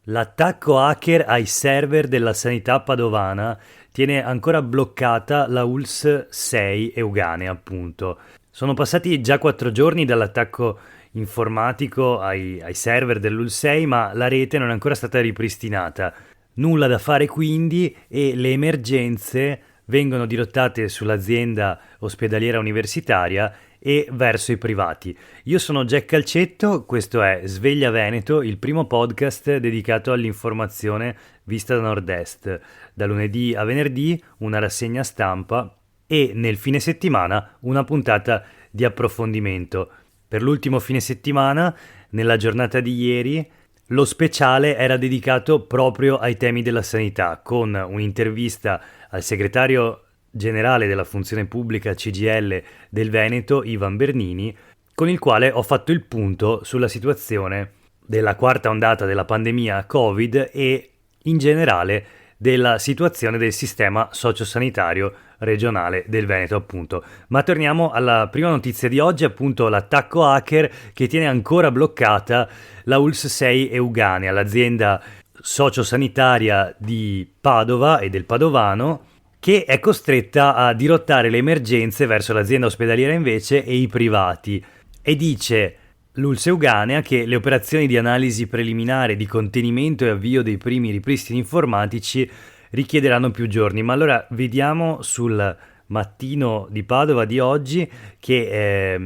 L'attacco hacker ai server della sanità padovana tiene ancora bloccata la ULSS 6 Euganea, appunto. Sono passati già 4 giorni dall'attacco informatico ai server dell'ULSS 6, ma la rete non è ancora stata ripristinata. Nulla da fare quindi e le emergenze vengono dirottate sull'azienda ospedaliera universitaria e verso i privati. Io sono Jack Calcetto, questo è Sveglia Veneto, il primo podcast dedicato all'informazione vista da Nord-Est. Da lunedì a venerdì una rassegna stampa e nel fine settimana una puntata di approfondimento. Per l'ultimo fine settimana, nella giornata di ieri, lo speciale era dedicato proprio ai temi della sanità, con un'intervista al segretario generale della funzione pubblica CGIL del Veneto, Ivan Bernini, con il quale ho fatto il punto sulla situazione della quarta ondata della pandemia Covid e in generale della situazione del sistema sociosanitario regionale del Veneto, appunto. Ma torniamo alla prima notizia di oggi, appunto l'attacco hacker che tiene ancora bloccata la ULSS 6 Euganea, l'azienda sociosanitaria di Padova e del Padovano, che è costretta a dirottare le emergenze verso l'azienda ospedaliera invece e i privati. E dice l'ULSS Euganea che le operazioni di analisi preliminare, di contenimento e avvio dei primi ripristini informatici richiederanno più giorni. Ma allora vediamo sul Mattino di Padova di oggi che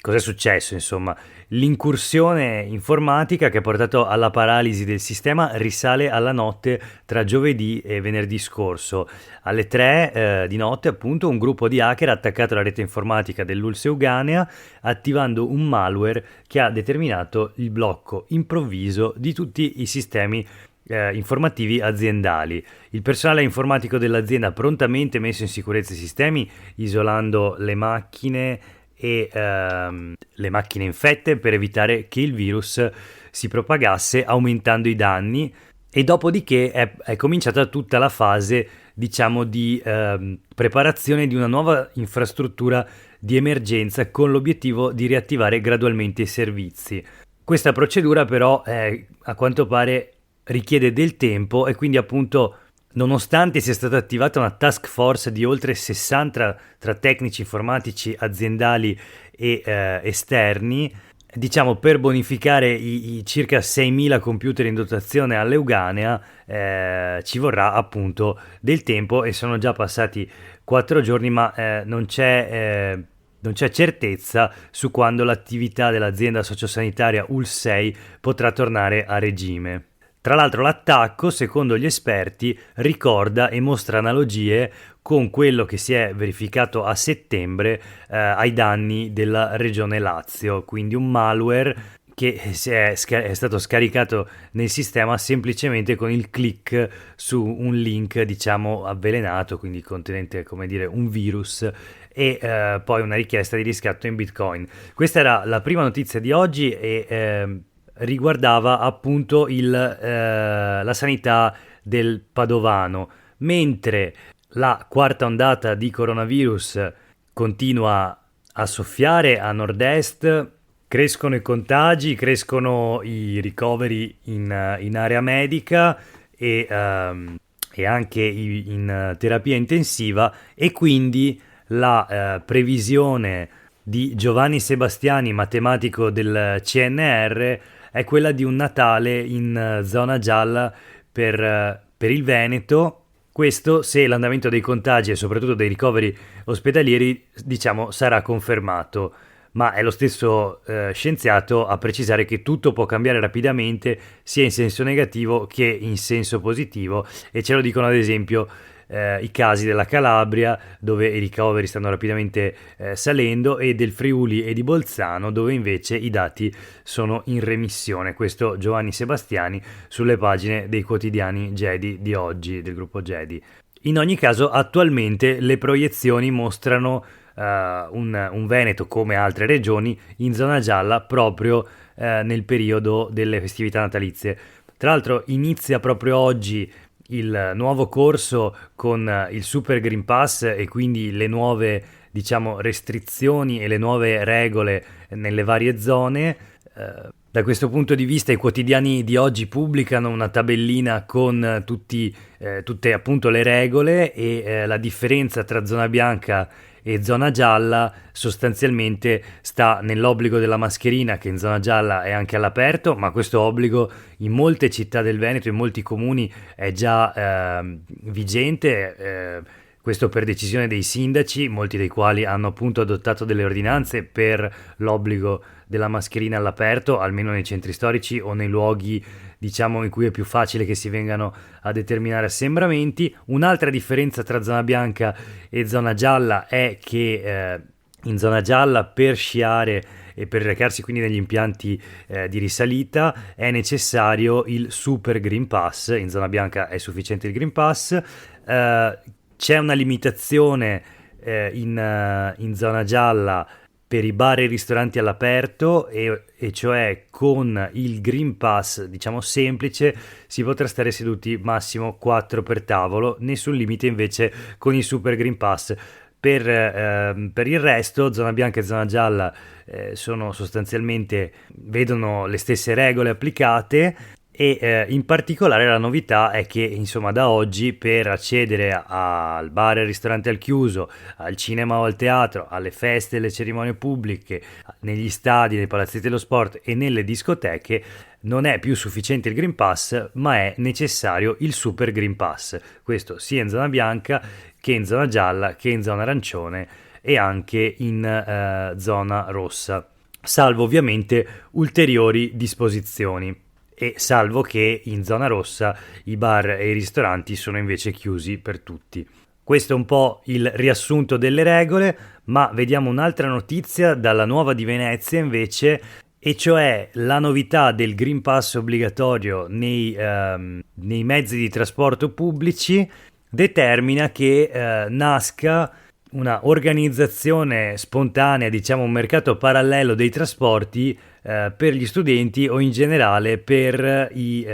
cos'è successo, insomma. L'incursione informatica che ha portato alla paralisi del sistema risale alla notte tra giovedì e venerdì scorso. Alle 3 di notte, appunto, un gruppo di hacker ha attaccato la rete informatica dell'ULSS Euganea attivando un malware che ha determinato il blocco improvviso di tutti i sistemi informativi aziendali. Il personale informatico dell'azienda ha prontamente messo in sicurezza i sistemi, isolando le macchine e le macchine infette per evitare che il virus si propagasse, aumentando i danni, e dopodiché è cominciata tutta la fase, diciamo, di preparazione di una nuova infrastruttura di emergenza con l'obiettivo di riattivare gradualmente i servizi. Questa procedura però a quanto pare richiede del tempo e quindi, appunto, nonostante sia stata attivata una task force di oltre 60 tra tecnici informatici aziendali e esterni, diciamo, per bonificare i circa 6.000 computer in dotazione all'Euganea, ci vorrà appunto del tempo e sono già passati 4 giorni, ma non c'è certezza su quando l'attività dell'azienda sociosanitaria ULSS 6 potrà tornare a regime. Tra l'altro l'attacco, secondo gli esperti, ricorda e mostra analogie con quello che si è verificato a settembre ai danni della regione Lazio, quindi un malware che è stato scaricato nel sistema semplicemente con il click su un link, diciamo, avvelenato, quindi contenente, come dire, un virus, e poi una richiesta di riscatto in Bitcoin. Questa era la prima notizia di oggi e riguardava appunto la sanità del Padovano, mentre la quarta ondata di coronavirus continua a soffiare a nord-est, crescono i contagi, crescono i ricoveri in area medica e anche in terapia intensiva, e quindi la previsione di Giovanni Sebastiani, matematico del CNR, è quella di un Natale in zona gialla per il Veneto. Questo se l'andamento dei contagi e soprattutto dei ricoveri ospedalieri, diciamo, sarà confermato. Ma è lo stesso scienziato a precisare che tutto può cambiare rapidamente sia in senso negativo che in senso positivo, e ce lo dicono ad esempio i casi della Calabria, dove i ricoveri stanno rapidamente salendo, e del Friuli e di Bolzano, dove invece i dati sono in remissione. Questo Giovanni Sebastiani sulle pagine dei quotidiani Gedi di oggi, del gruppo Gedi. In ogni caso, attualmente le proiezioni mostrano un Veneto, come altre regioni, in zona gialla proprio nel periodo delle festività natalizie. Tra l'altro inizia proprio oggi il nuovo corso con il Super Green Pass e quindi le nuove, diciamo, restrizioni e le nuove regole nelle varie zone. Da questo punto di vista i quotidiani di oggi pubblicano una tabellina con tutte appunto le regole e la differenza tra zona bianca e zona gialla sostanzialmente sta nell'obbligo della mascherina, che in zona gialla è anche all'aperto, ma questo obbligo in molte città del Veneto, in molti comuni è già vigente. Questo per decisione dei sindaci, molti dei quali hanno appunto adottato delle ordinanze per l'obbligo della mascherina all'aperto, almeno nei centri storici o nei luoghi diciamo in cui è più facile che si vengano a determinare assembramenti. Un'altra differenza tra zona bianca e zona gialla è che in zona gialla per sciare e per recarsi quindi negli impianti di risalita è necessario il Super Green Pass, in zona bianca è sufficiente il Green Pass. C'è una limitazione in zona gialla per i bar e i ristoranti all'aperto e cioè con il Green Pass diciamo semplice si potrà stare seduti massimo 4 per tavolo, nessun limite invece con il Super Green Pass. Per il resto zona bianca e zona gialla sono sostanzialmente vedono le stesse regole applicate. E in particolare la novità è che insomma da oggi per accedere al bar e al ristorante al chiuso, al cinema o al teatro, alle feste e alle cerimonie pubbliche, negli stadi, nei palazzetti dello sport e nelle discoteche non è più sufficiente il Green Pass ma è necessario il Super Green Pass, questo sia in zona bianca che in zona gialla che in zona arancione e anche in zona rossa, salvo ovviamente ulteriori disposizioni. E salvo che in zona rossa i bar e i ristoranti sono invece chiusi per tutti. Questo è un po' il riassunto delle regole, ma vediamo un'altra notizia dalla Nuova di Venezia invece, e cioè la novità del Green Pass obbligatorio nei mezzi di trasporto pubblici determina che nasca una organizzazione spontanea, diciamo un mercato parallelo dei trasporti per gli studenti o in generale per i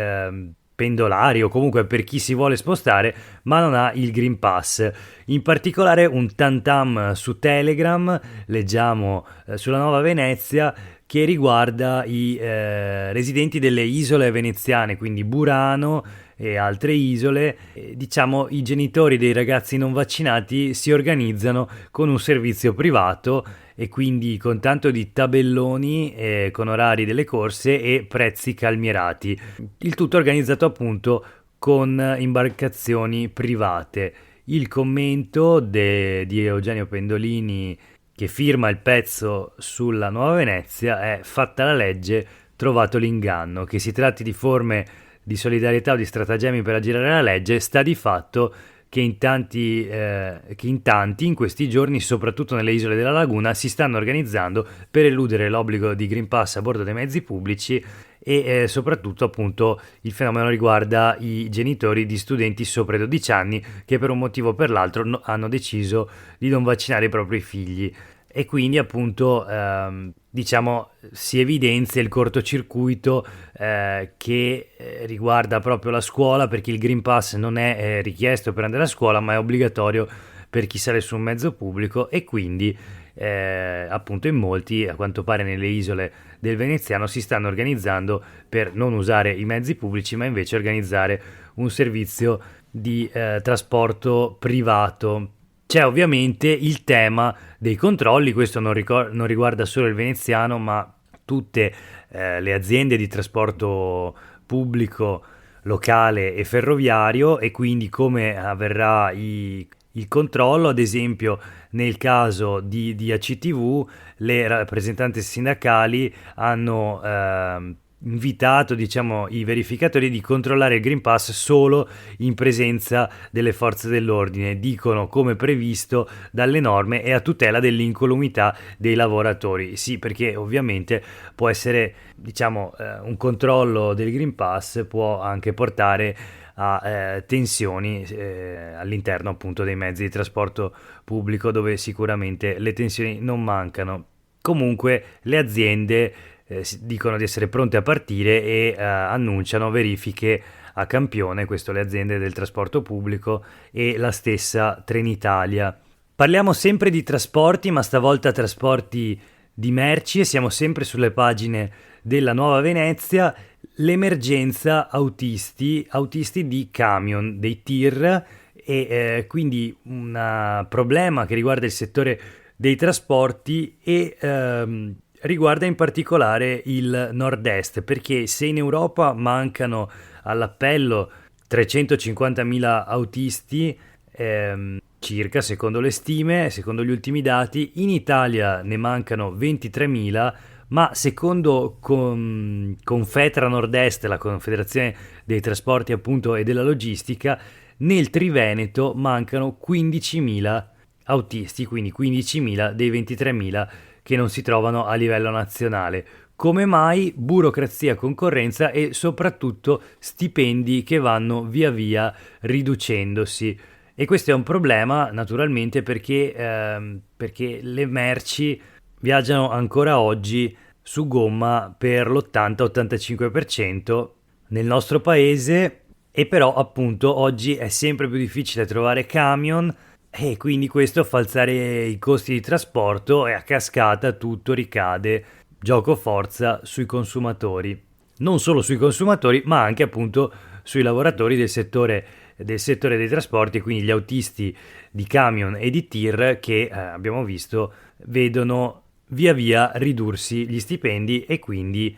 pendolari o comunque per chi si vuole spostare ma non ha il Green Pass. In particolare un tantam su Telegram, leggiamo sulla Nuova Venezia, che riguarda i residenti delle isole veneziane, quindi Burano e altre isole. Diciamo i genitori dei ragazzi non vaccinati si organizzano con un servizio privato e quindi con tanto di tabelloni con orari delle corse e prezzi calmierati, il tutto organizzato appunto con imbarcazioni private. Il commento di Eugenio Pendolini che firma il pezzo sulla Nuova Venezia è: fatta la legge, trovato l'inganno. Che si tratti di forme di solidarietà o di stratagemmi per aggirare la legge, sta di fatto che in tanti in questi giorni, soprattutto nelle isole della laguna, si stanno organizzando per eludere l'obbligo di Green Pass a bordo dei mezzi pubblici e soprattutto appunto il fenomeno riguarda i genitori di studenti sopra i 12 anni che per un motivo o per l'altro hanno deciso di non vaccinare i propri figli. E quindi appunto diciamo si evidenzia il cortocircuito che riguarda proprio la scuola, perché il Green Pass non è richiesto per andare a scuola ma è obbligatorio per chi sale su un mezzo pubblico e quindi appunto in molti, a quanto pare nelle isole del Veneziano, si stanno organizzando per non usare i mezzi pubblici ma invece organizzare un servizio di trasporto privato. C'è ovviamente il tema dei controlli, questo non riguarda solo il Veneziano ma tutte le aziende di trasporto pubblico locale e ferroviario, e quindi come avverrà il controllo. Ad esempio nel caso di ACTV le rappresentanze sindacali hanno invitato diciamo i verificatori di controllare il Green Pass solo in presenza delle forze dell'ordine, dicono come previsto dalle norme e a tutela dell'incolumità dei lavoratori. Sì, perché ovviamente può essere diciamo un controllo del Green Pass può anche portare a tensioni all'interno appunto dei mezzi di trasporto pubblico, dove sicuramente le tensioni non mancano. Comunque le aziende dicono di essere pronte a partire e annunciano verifiche a campione, questo le aziende del trasporto pubblico e la stessa Trenitalia. Parliamo sempre di trasporti, ma stavolta trasporti di merci, e siamo sempre sulle pagine della Nuova Venezia l'emergenza autisti di camion, dei tir, e quindi un problema che riguarda il settore dei trasporti e riguarda in particolare il nord-est, perché se in Europa mancano all'appello 350.000 autisti, circa, secondo le stime, secondo gli ultimi dati, in Italia ne mancano 23.000, ma secondo Confetra Nord-Est, la Confederazione dei Trasporti appunto e della Logistica, nel Triveneto mancano 15.000 autisti, quindi 15.000 dei 23.000 che non si trovano a livello nazionale. Come mai? Burocrazia, concorrenza e soprattutto stipendi che vanno via via riducendosi. E questo è un problema naturalmente perché le merci viaggiano ancora oggi su gomma per l'80-85% nel nostro paese, e però appunto oggi è sempre più difficile trovare camion e quindi questo fa alzare i costi di trasporto e a cascata tutto ricade gioco forza sui consumatori. Non solo sui consumatori, ma anche appunto sui lavoratori del settore dei trasporti, quindi gli autisti di camion e di tir che abbiamo visto vedono via via ridursi gli stipendi e quindi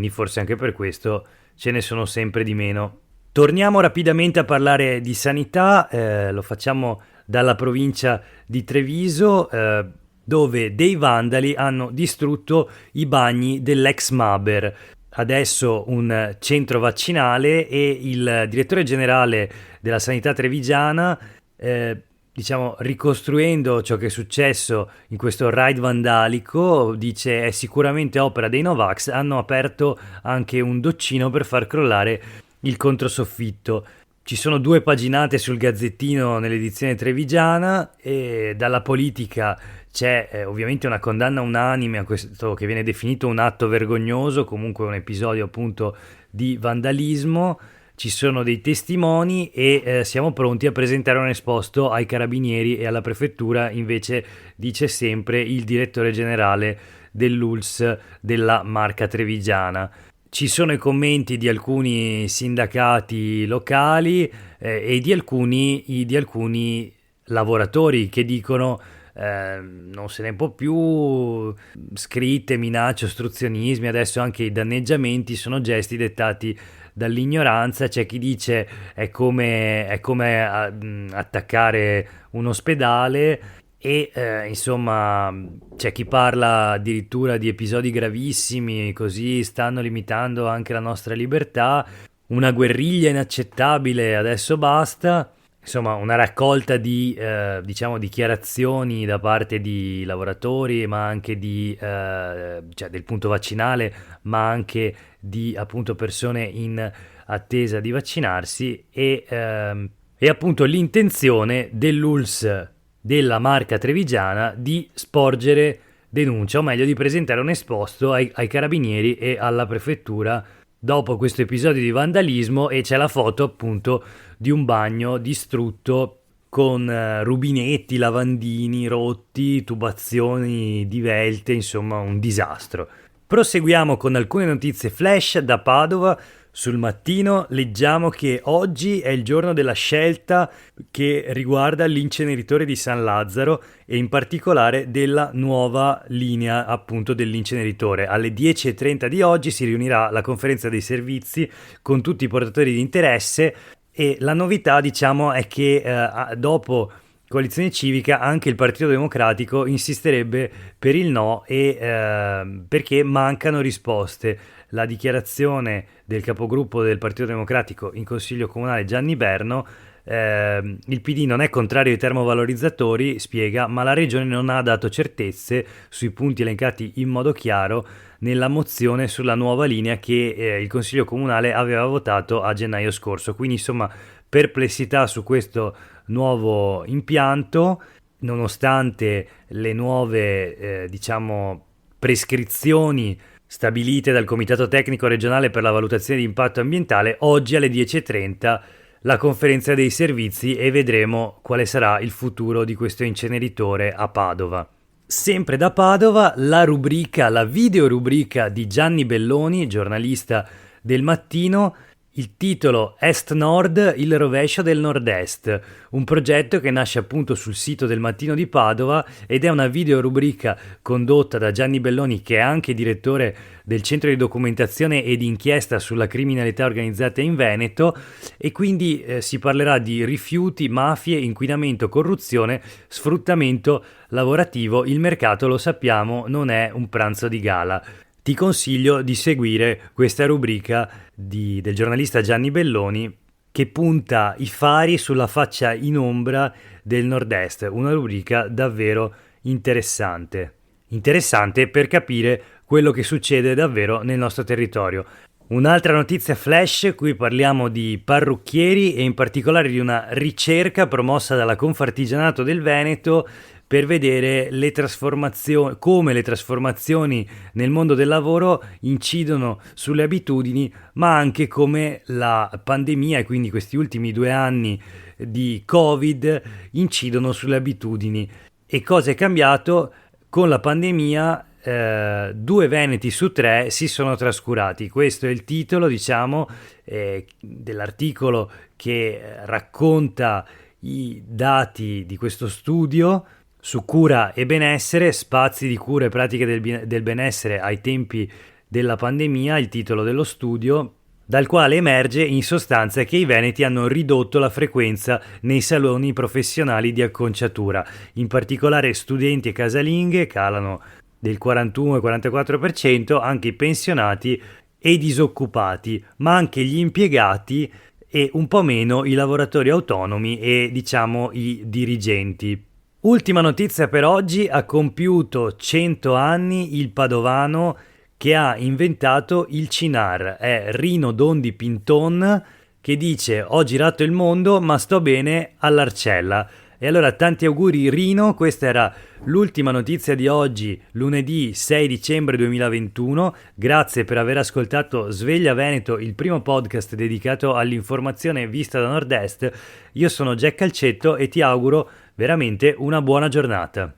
forse anche per questo ce ne sono sempre di meno. Torniamo rapidamente a parlare di sanità, lo facciamo dalla provincia di Treviso, dove dei vandali hanno distrutto i bagni dell'ex Maber. Adesso un centro vaccinale, e il direttore generale della sanità trevigiana, ricostruendo ciò che è successo in questo raid vandalico, dice è sicuramente opera dei Novax, hanno aperto anche un doccino per far crollare il controsoffitto. Ci sono 2 paginate sul Gazzettino nell'edizione trevigiana, e dalla politica c'è ovviamente una condanna unanime a questo che viene definito un atto vergognoso, comunque un episodio appunto di vandalismo. Ci sono dei testimoni e siamo pronti a presentare un esposto ai carabinieri e alla prefettura, invece dice sempre il direttore generale dell'ULSS della Marca Trevigiana. Ci sono i commenti di alcuni sindacati locali e di alcuni lavoratori che dicono non se ne può più, scritte, minacce, ostruzionismi, adesso anche i danneggiamenti sono gesti dettati dall'ignoranza. C'è chi dice è come attaccare un ospedale. E insomma c'è chi parla addirittura di episodi gravissimi, così stanno limitando anche la nostra libertà, una guerriglia inaccettabile, adesso basta. Insomma, una raccolta di dichiarazioni da parte di lavoratori, ma anche del punto vaccinale, ma anche di appunto persone in attesa di vaccinarsi, e appunto l'intenzione dell'ULSS della Marca Trevigiana di sporgere denuncia, o meglio di presentare un esposto ai carabinieri e alla prefettura dopo questo episodio di vandalismo. E c'è la foto appunto di un bagno distrutto con rubinetti, lavandini rotti, tubazioni divelte, insomma un disastro. Proseguiamo con alcune notizie flash da Padova. Sul Mattino leggiamo che oggi è il giorno della scelta che riguarda l'inceneritore di San Lazzaro e in particolare della nuova linea appunto dell'inceneritore. Alle 10:30 di oggi si riunirà la conferenza dei servizi con tutti i portatori di interesse, e la novità è che dopo Coalizione Civica anche il Partito Democratico insisterebbe per il no, e perché mancano risposte. La dichiarazione del capogruppo del Partito Democratico in Consiglio Comunale, Gianni Berno: il PD non è contrario ai termovalorizzatori, spiega, ma la Regione non ha dato certezze sui punti elencati in modo chiaro nella mozione sulla nuova linea che il Consiglio Comunale aveva votato a gennaio scorso. Quindi insomma perplessità su questo nuovo impianto, nonostante le nuove prescrizioni stabilite dal Comitato Tecnico Regionale per la Valutazione di Impatto Ambientale. Oggi alle 10:30 la conferenza dei servizi, e vedremo quale sarà il futuro di questo inceneritore a Padova. Sempre da Padova, la videorubrica di Gianni Belloni, giornalista del Mattino. Il titolo Est-Nord, il rovescio del Nord-Est, un progetto che nasce appunto sul sito del Mattino di Padova ed è una videorubrica condotta da Gianni Belloni, che è anche direttore del Centro di Documentazione ed Inchiesta sulla Criminalità Organizzata in Veneto, e quindi si parlerà di rifiuti, mafie, inquinamento, corruzione, sfruttamento lavorativo. Il mercato, lo sappiamo, non è un pranzo di gala. Ti consiglio di seguire questa rubrica del giornalista Gianni Belloni, che punta i fari sulla faccia in ombra del Nord-Est, una rubrica davvero interessante. Interessante per capire quello che succede davvero nel nostro territorio. Un'altra notizia flash, qui parliamo di parrucchieri e in particolare di una ricerca promossa dalla Confartigianato del Veneto per vedere come le trasformazioni nel mondo del lavoro incidono sulle abitudini, ma anche come la pandemia e quindi questi ultimi 2 anni di Covid incidono sulle abitudini. E cosa è cambiato? Con la pandemia 2 veneti su 3 si sono trascurati. Questo è il titolo, dell'articolo che racconta i dati di questo studio su cura e benessere, spazi di cura e pratiche del benessere ai tempi della pandemia, il titolo dello studio, dal quale emerge in sostanza che i veneti hanno ridotto la frequenza nei saloni professionali di acconciatura. In particolare studenti e casalinghe calano del 41-44%, anche i pensionati e i disoccupati, ma anche gli impiegati e un po' meno i lavoratori autonomi e i dirigenti. Ultima notizia per oggi: ha compiuto 100 anni il padovano che ha inventato il Cynar. È Rino Dondi Pinton, che dice: ho girato il mondo ma sto bene all'Arcella. E allora tanti auguri Rino. Questa era l'ultima notizia di oggi, lunedì 6 dicembre 2021. Grazie per aver ascoltato Sveglia Veneto, il primo podcast dedicato all'informazione vista da Nord-Est. Io sono Jack Calcetto e ti auguro veramente una buona giornata.